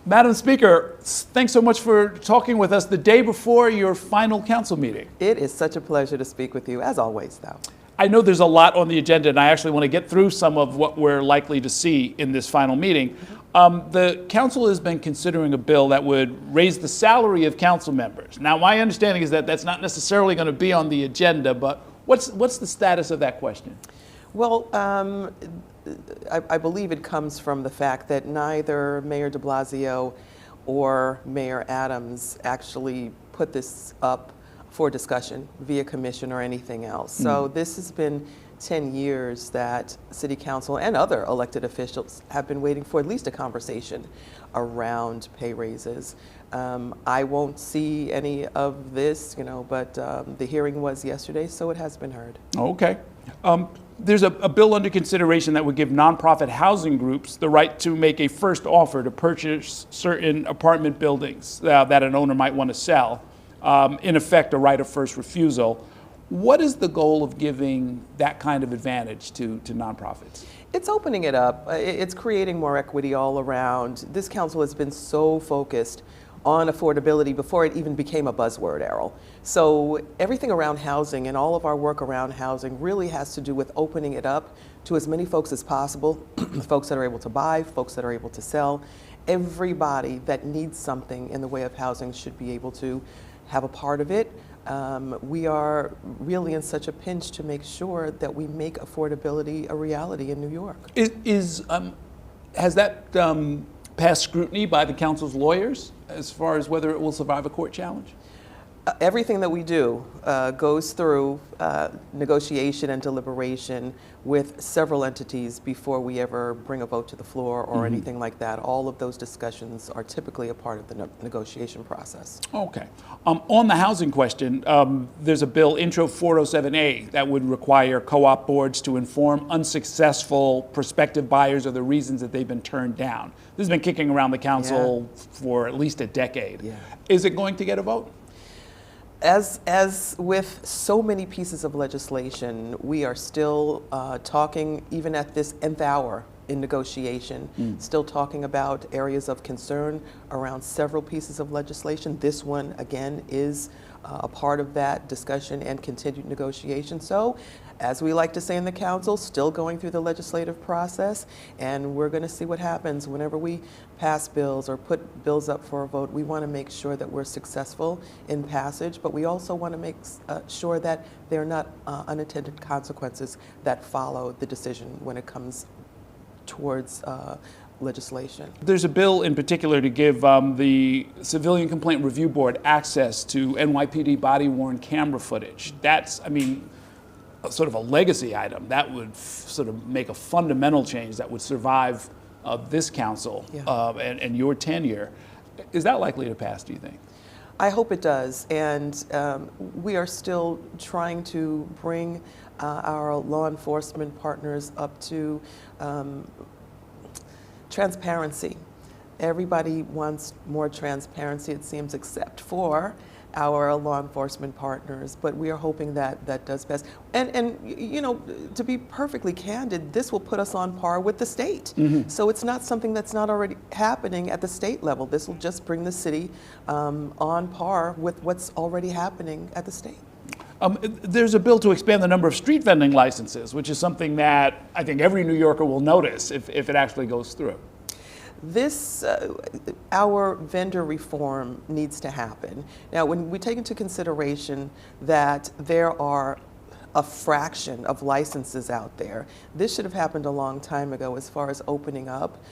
Madam Speaker, thanks so much for talking with us the day before your final council meeting. It is such a pleasure to speak with you, as always, though. I know there's a lot on the agenda, and I actually want to get through some of what we're likely to see in this final meeting. The council has been considering a bill that would raise the salary of council members. Now, my understanding is that that's not necessarily going to be on the agenda, but what's the status of that question? Well, I believe it comes from the fact that neither Mayor de Blasio or Mayor Adams actually put this up for discussion via commission or anything else. So this has been 10 years that City Council and other elected officials have been waiting for at least a conversation around pay raises. I won't see any of this, but the hearing was yesterday, so it has been heard. Okay. There's a bill under consideration that would give nonprofit housing groups the right to make a first offer to purchase certain apartment buildings that an owner might want to sell. In effect, a right of first refusal. What is the goal of giving that kind of advantage to nonprofits? It's opening it up. It's creating more equity all around. This council has been so focused on affordability before it even became a buzzword, Errol. So everything around housing and all of our work around housing really has to do with opening it up to as many folks as possible, folks that are able to buy, folks that are able to sell. Everybody that needs something in the way of housing should be able to have a part of it. We are really in such a pinch to make sure that we make affordability a reality in New York. Has that passed scrutiny by the council's lawyers as far as whether it will survive a court challenge? Everything that we do goes through negotiation and deliberation with several entities before we ever bring a vote to the floor or anything like that. All of those discussions are typically a part of the negotiation process. Okay. On the housing question, there's a bill, Intro 407A, that would require co-op boards to inform unsuccessful prospective buyers of the reasons that they've been turned down. This has been kicking around the council for at least a decade. Yeah. Is it going to get a vote? As with so many pieces of legislation, we are still talking, even at this nth hour in negotiation, still talking about areas of concern around several pieces of legislation. This one, again, is a part of that discussion and continued negotiation. So, as we like to say in the council, still going through the legislative process, and we're going to see what happens whenever we pass bills or put bills up for a vote. We want to make sure that we're successful in passage, but we also want to make sure that there are not unintended consequences that follow the decision when it comes towards legislation. There's a bill in particular to give the Civilian Complaint Review Board access to NYPD body-worn camera footage. That's, sort of a legacy item that would sort of make a fundamental change that would survive this council and your tenure. Is that likely to pass, do you think? I hope it does, and we are still trying to bring our law enforcement partners up to transparency. Everybody wants more transparency, it seems, except for our law enforcement partners, but we are hoping that that does pass. And to be perfectly candid, this will put us on par with the state. So it's not something that's not already happening at the state level. This will just bring the city on par with what's already happening at the state. There's a bill to expand the number of street vending licenses, which is something that I think every New Yorker will notice if it actually goes through. This, our vendor reform needs to happen. Now, when we take into consideration that there are a fraction of licenses out there, this should have happened a long time ago as far as opening up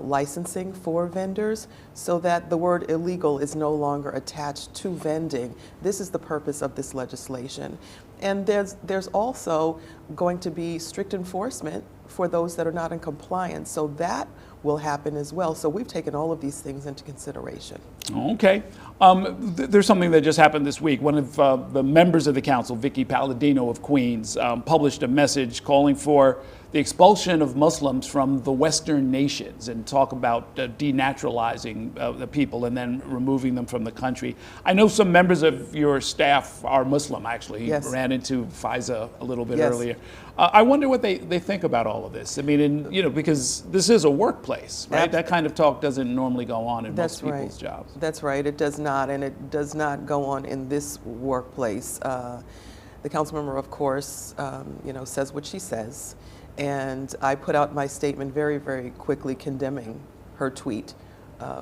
licensing for vendors so that the word illegal is no longer attached to vending. This is the purpose of this legislation. And there's also going to be strict enforcement for those that are not in compliance. So that will happen as well. So we've taken all of these things into consideration. Okay. There's something that just happened this week. One of the members of the council, Vicky Palladino of Queens, published a message calling for the expulsion of Muslims from the Western nations and talk about denaturalizing the people and then removing them from the country. I know some members of your staff are Muslim, actually. Yes. He ran into FISA a little bit earlier. I wonder what they think about all of this. I mean, because this is a workplace. workplace, right? That kind of talk doesn't normally go on in most That's people's right. jobs. That's right. It does not, and it does not go on in this workplace. The council member, of course, says what she says, and I put out my statement very, very quickly condemning her tweet,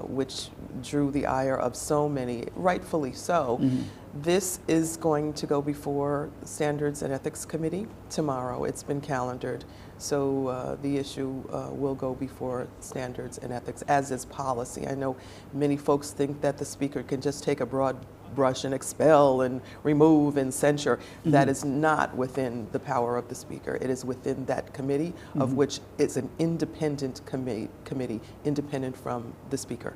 which drew the ire of so many, rightfully so. Mm-hmm. This is going to go before Standards and Ethics Committee tomorrow. It's been calendared. So the issue will go before Standards and Ethics, as is policy. I know many folks think that the speaker can just take a broad brush and expel and remove and censure. Mm-hmm. That is not within the power of the speaker. It is within that committee, mm-hmm. of which it's an independent committee, independent from the speaker.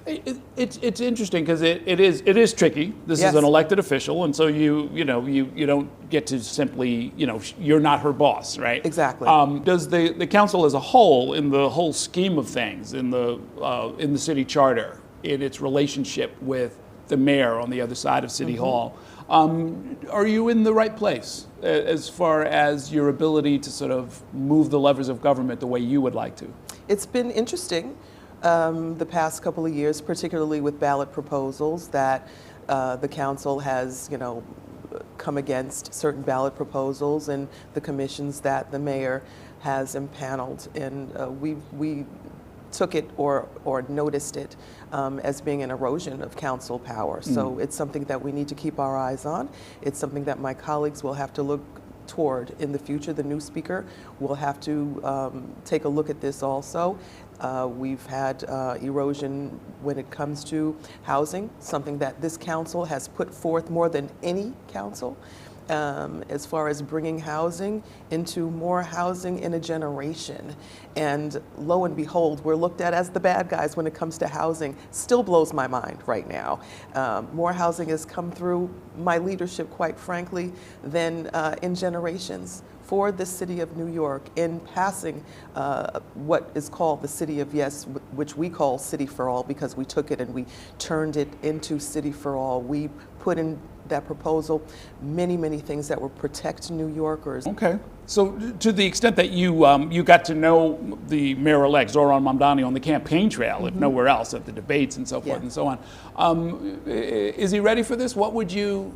It's interesting because it is tricky. This Yes. is an elected official, and so you don't get to simply, you're not her boss, right? Exactly. Does the council as a whole, in the whole scheme of things, in the city charter, in its relationship with the mayor on the other side of City mm-hmm. Hall, are you in the right place as far as your ability to sort of move the levers of government the way you would like to? It's been interesting. The past couple of years, particularly with ballot proposals that the council has, come against certain ballot proposals and the commissions that the mayor has impaneled, and we took it or noticed it as being an erosion of council power. So it's something that we need to keep our eyes on. It's something that my colleagues will have to look toward in the future. The new speaker will have to take a look at this also. We've had erosion when it comes to housing, something that this council has put forth more than any council, as far as bringing housing into more housing in a generation. And lo and behold, we're looked at as the bad guys when it comes to housing. Still blows my mind right now. More housing has come through my leadership, quite frankly, than in generations for the city of New York in passing what is called the City of Yes, which we call City for All because we took it and we turned it into City for All. We put in that proposal many, many things that will protect New Yorkers. Okay. So to the extent that you got to know the mayor-elect Zohran Mamdani on the campaign trail, mm-hmm. if nowhere else, at the debates and so forth and so on, is he ready for this? What would you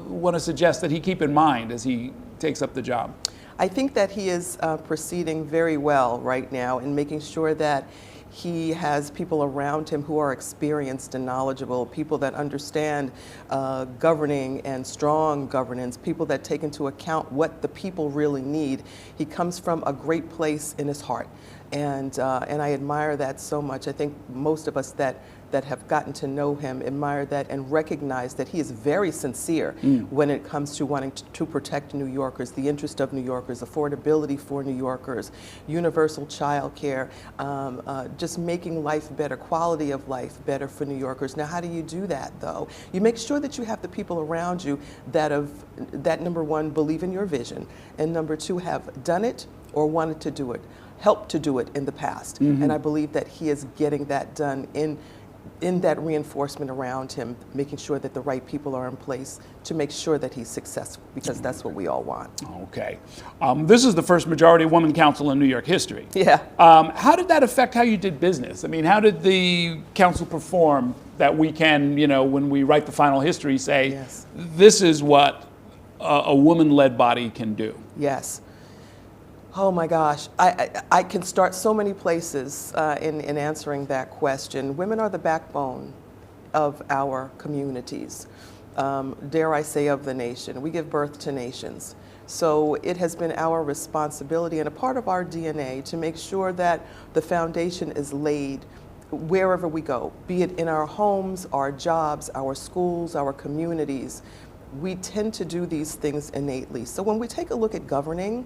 want to suggest that he keep in mind as he takes up the job? I think that he is proceeding very well right now in making sure that he has people around him who are experienced and knowledgeable, people that understand governing and strong governance, people that take into account what the people really need. He comes from a great place in his heart, and I admire that so much. I think most of us that have gotten to know him admire that and recognize that he is very sincere when it comes to wanting to protect New Yorkers, the interest of New Yorkers, affordability for New Yorkers, universal child care, just making life better, quality of life better for New Yorkers. Now, how do you do that, though? You make sure that you have the people around you that number one, believe in your vision, and number two, have done it or wanted to do it, helped to do it in the past. Mm-hmm. And I believe that he is getting that done in that reinforcement around him, making sure that the right people are in place to make sure that he's successful, because that's what we all want. Okay. This is the first majority woman council in New York history. Yeah. How did that affect how you did business? I mean, how did the council perform that we can, when we write the final history, say, yes, this is what a woman-led body can do? Yes. Oh my gosh, I can start so many places in answering that question. Women are the backbone of our communities, dare I say of the nation. We give birth to nations. So it has been our responsibility and a part of our DNA to make sure that the foundation is laid wherever we go, be it in our homes, our jobs, our schools, our communities. We tend to do these things innately. So when we take a look at governing,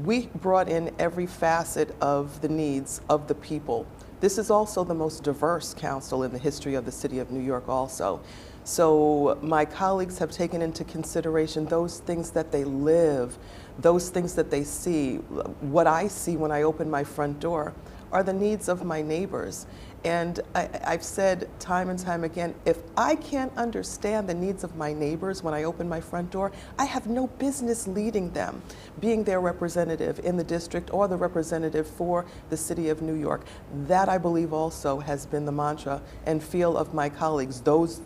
we brought in every facet of the needs of the people. This is also the most diverse council in the history of the city of New York also. So my colleagues have taken into consideration those things that they live, those things that they see. What I see when I open my front door are the needs of my neighbors. And I've said time and time again, if I can't understand the needs of my neighbors when I open my front door, I have no business leading them, being their representative in the district or the representative for the city of New York. That, I believe, also has been the mantra and feel of my colleagues, those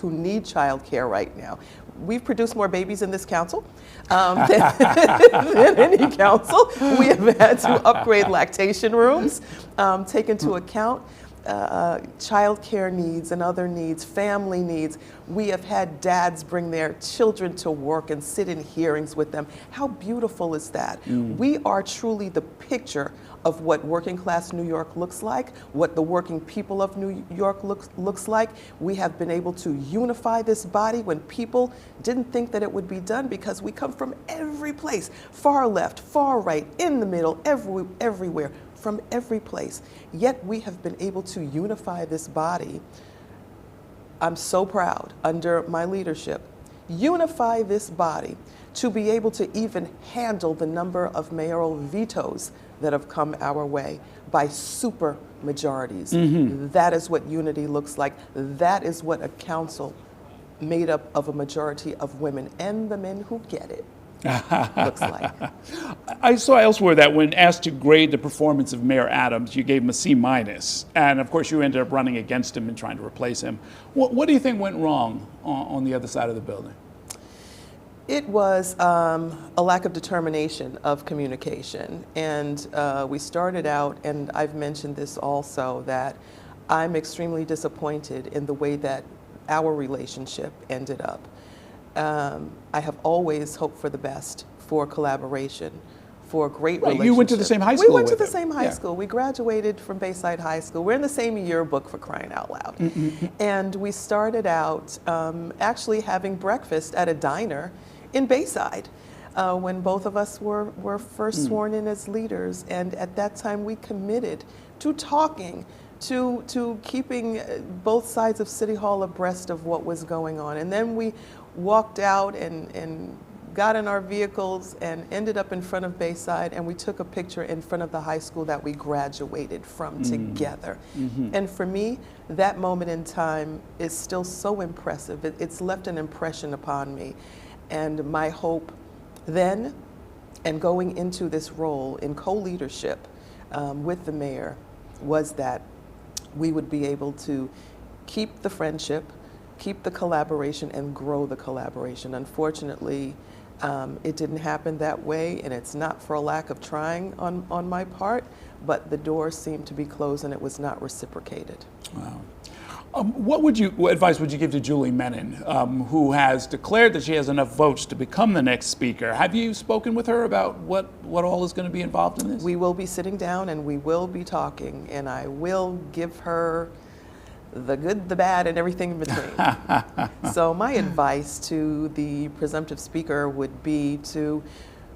who need childcare right now. We've produced more babies in this council than any council. We have had to upgrade lactation rooms, take into account child care needs and other needs, family needs. We have had dads bring their children to work and sit in hearings with them. How beautiful is that? We are truly the picture of what working class New York looks like, what the working people of New York looks like. We have been able to unify this body when people didn't think that it would be done, because we come from every place, far left, far right, in the middle, everywhere, from every place. Yet we have been able to unify this body. I'm so proud, under my leadership, unify this body to be able to even handle the number of mayoral vetoes that have come our way by super majorities. That is what unity looks like. That is what a council made up of a majority of women and the men who get it looks like. I saw elsewhere that when asked to grade the performance of Mayor Adams, you gave him a C-, and of course you ended up running against him and trying to replace him. What do you think went wrong on the other side of the building? It was a lack of determination of communication. And we started out, and I've mentioned this also, that I'm extremely disappointed in the way that our relationship ended up. I have always hoped for the best, for collaboration, for a great relationship. You went to the same high school. We went to the same high school. We graduated from Bayside High School. We're in the same yearbook, for crying out loud. And we started out actually having breakfast at a diner in Bayside when both of us were first sworn in as leaders. And at that time we committed to talking, to keeping both sides of City Hall abreast of what was going on. And then we walked out and got in our vehicles and ended up in front of Bayside, and we took a picture in front of the high school that we graduated from together. And for me, that moment in time is still so impressive. It's left an impression upon me. And my hope then, and going into this role in co-leadership with the mayor, was that we would be able to keep the friendship, keep the collaboration, and grow the collaboration. Unfortunately, it didn't happen that way, and it's not for a lack of trying on my part, but the door seemed to be closed and it was not reciprocated. Wow. What advice would you give to Julie Menin, who has declared that she has enough votes to become the next speaker? Have you spoken with her about what all is going to be involved in this? We will be sitting down and we will be talking, and I will give her the good, the bad, and everything in between. So my advice to the presumptive speaker would be to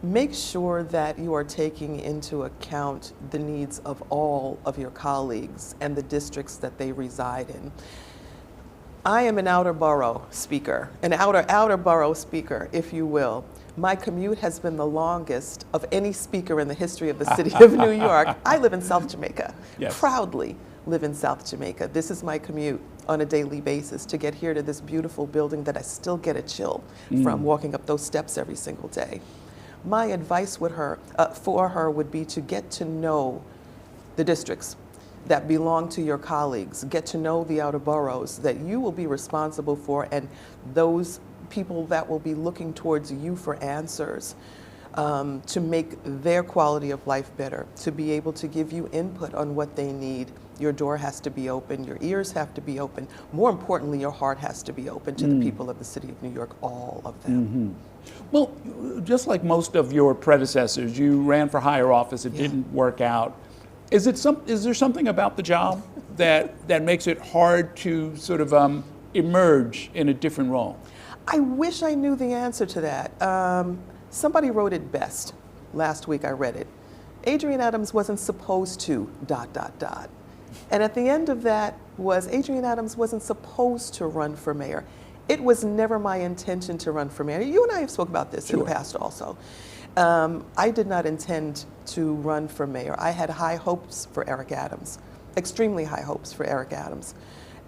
make sure that you are taking into account the needs of all of your colleagues and the districts that they reside in. I am an outer borough speaker, an outer borough speaker, if you will. My commute has been the longest of any speaker in the history of the city of New York. I live in South Jamaica, proudly live in South Jamaica. This is my commute on a daily basis to get here to this beautiful building that I still get a chill from walking up those steps every single day. My advice for her would be to get to know the districts that belong to your colleagues, get to know the outer boroughs that you will be responsible for, and those people that will be looking towards you for answers to make their quality of life better, to be able to give you input on what they need. Your door has to be open, your ears have to be open. More importantly, your heart has to be open to the people of the city of New York, all of them. Well, just like most of your predecessors, you ran for higher office, it didn't work out. Is there something about the job that makes it hard to sort of emerge in a different role? I wish I knew the answer to that. Somebody wrote it best. Last week I read it. Adrienne Adams wasn't supposed to ... And at the end of that was Adrienne Adams wasn't supposed to run for mayor. It was never my intention to run for mayor. You and I have spoken about this in the past also. I did not intend to run for mayor. I had high hopes for Eric Adams, extremely high hopes for Eric Adams.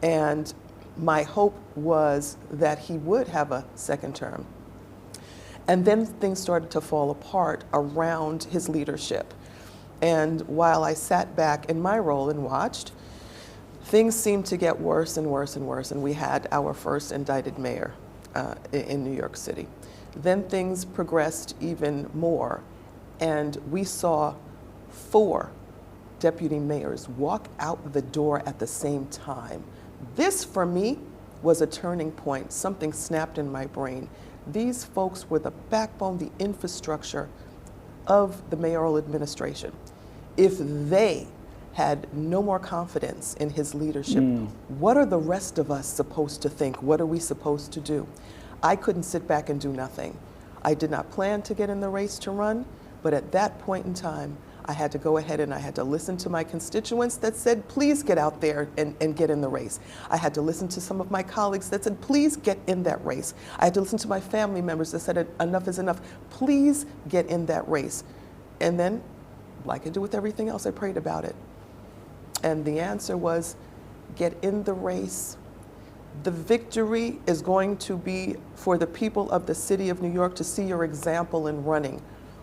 And my hope was that he would have a second term. And then things started to fall apart around his leadership. And while I sat back in my role and watched, things seemed to get worse and worse and worse, and we had our first indicted mayor in New York City. Then things progressed even more, and we saw 4 deputy mayors walk out the door at the same time. This, for me, was a turning point. Something snapped in my brain. These folks were the backbone, the infrastructure of the mayoral administration. If they had no more confidence in his leadership, what are the rest of us supposed to think? What are we supposed to do? I couldn't sit back and do nothing. I did not plan to get in the race to run, but at that point in time, I had to go ahead and I had to listen to my constituents that said, please get out there and get in the race. I had to listen to some of my colleagues that said, please get in that race. I had to listen to my family members that said, enough is enough. Please get in that race. And then, like I do with everything else, I prayed about it. And the answer was, get in the race. The victory is going to be for the people of the city of New York to see your example in running.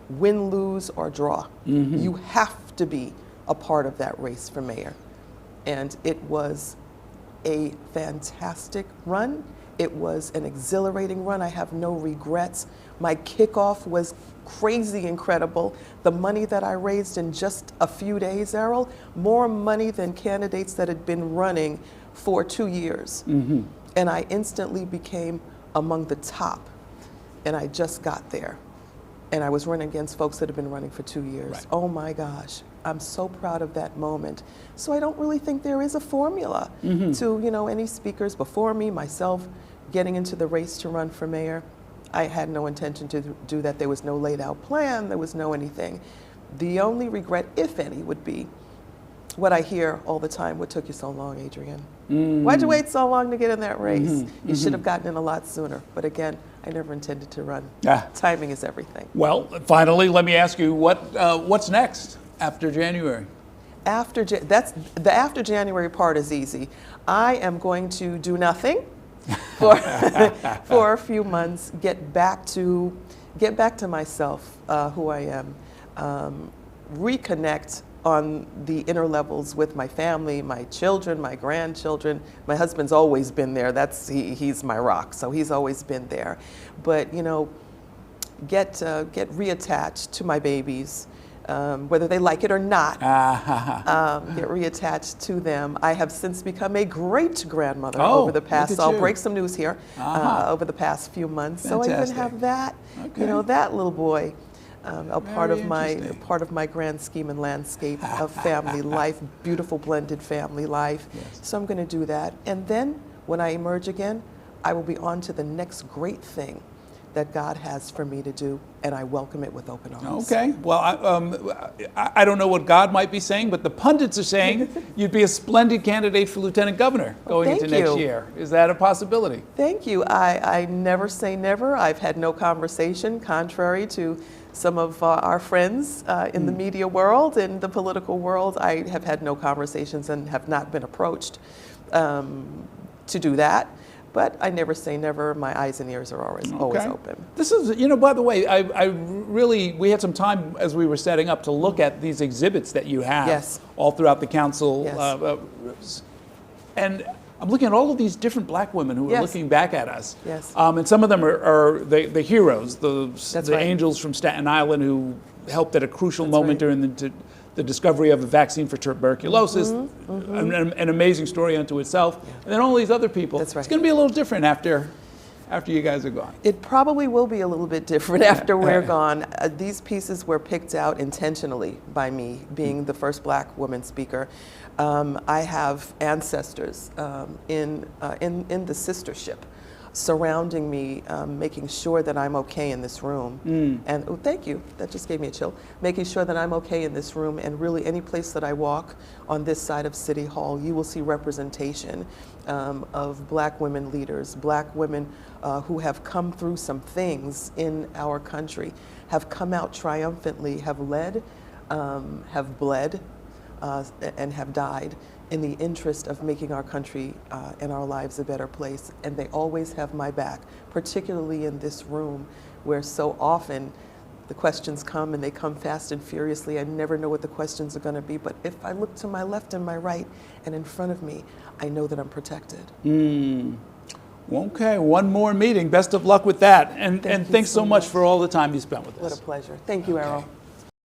Win, lose, or draw. You have to be a part of that race for mayor. And it was a fantastic run. It was an exhilarating run. I have no regrets. My kickoff was crazy incredible. The money that I raised in just a few days, Errol, more money than candidates that had been running for 2 years. And I instantly became among the top. And I just got there. And I was running against folks that have been running for 2 years. Right. Oh my gosh, I'm so proud of that moment. So I don't really think there is a formula to, any speakers before me, myself, getting into the race to run for mayor. I had no intention to do that. There was no laid out plan, there was no anything. The only regret, if any, would be what I hear all the time: what took you so long, Adrienne? Why'd you wait so long to get in that race? You should have gotten in a lot sooner. But again, I never intended to run. Timing is everything. Well, finally, let me ask you, what's next after January? The after January part is easy. I am going to do nothing for for a few months. Get back to myself, who I am. Reconnect on the inner levels with my family, my children, my grandchildren. My husband's always been there. He's my rock, so he's always been there. But get reattached to my babies, whether they like it or not. Get reattached to them. I have since become a great grandmother over the past. So I'll break some news here. Over the past few months. Fantastic. So I even have that. That little boy. A part of my grand scheme and landscape of family life, beautiful blended family life. Yes. So I'm going to do that. And then when I emerge again, I will be on to the next great thing that God has for me to do, and I welcome it with open arms. Okay. Well, I don't know what God might be saying, but the pundits are saying you'd be a splendid candidate for lieutenant governor going into next year. Is that a possibility? Thank you. I never say never. I've had no conversation, contrary to some of our friends in the media world and the political world. I have had no conversations and have not been approached to do that. But I never say never. My eyes and ears are always open. This is, by the way, we had some time as we were setting up to look at these exhibits that you have all throughout the council. Yes. And I'm looking at all of these different black women who are looking back at us. Yes. And some of them are the heroes, the right. angels from Staten Island who helped at a crucial moment during the discovery of a vaccine for tuberculosis, an amazing story unto itself. And then all these other people. That's right. It's going to be a little different after you guys are gone. It probably will be a little bit different after we're gone. These pieces were picked out intentionally by me, being the first black woman speaker. I have ancestors in the sistership surrounding me, making sure that I'm okay in this room. And oh, thank you, that just gave me a chill. Making sure that I'm okay in this room, and really any place that I walk on this side of City Hall, you will see representation of Black women leaders, Black women who have come through some things in our country, have come out triumphantly, have led, have bled, and have died in the interest of making our country and our lives a better place. And they always have my back, particularly in this room where so often the questions come and they come fast and furiously. I never know what the questions are going to be, but if I look to my left and my right and in front of me, I know that I'm protected. Okay, one more meeting. Best of luck with that. And thanks so so much much for all the time you spent with us. What a pleasure. Thank you, Errol.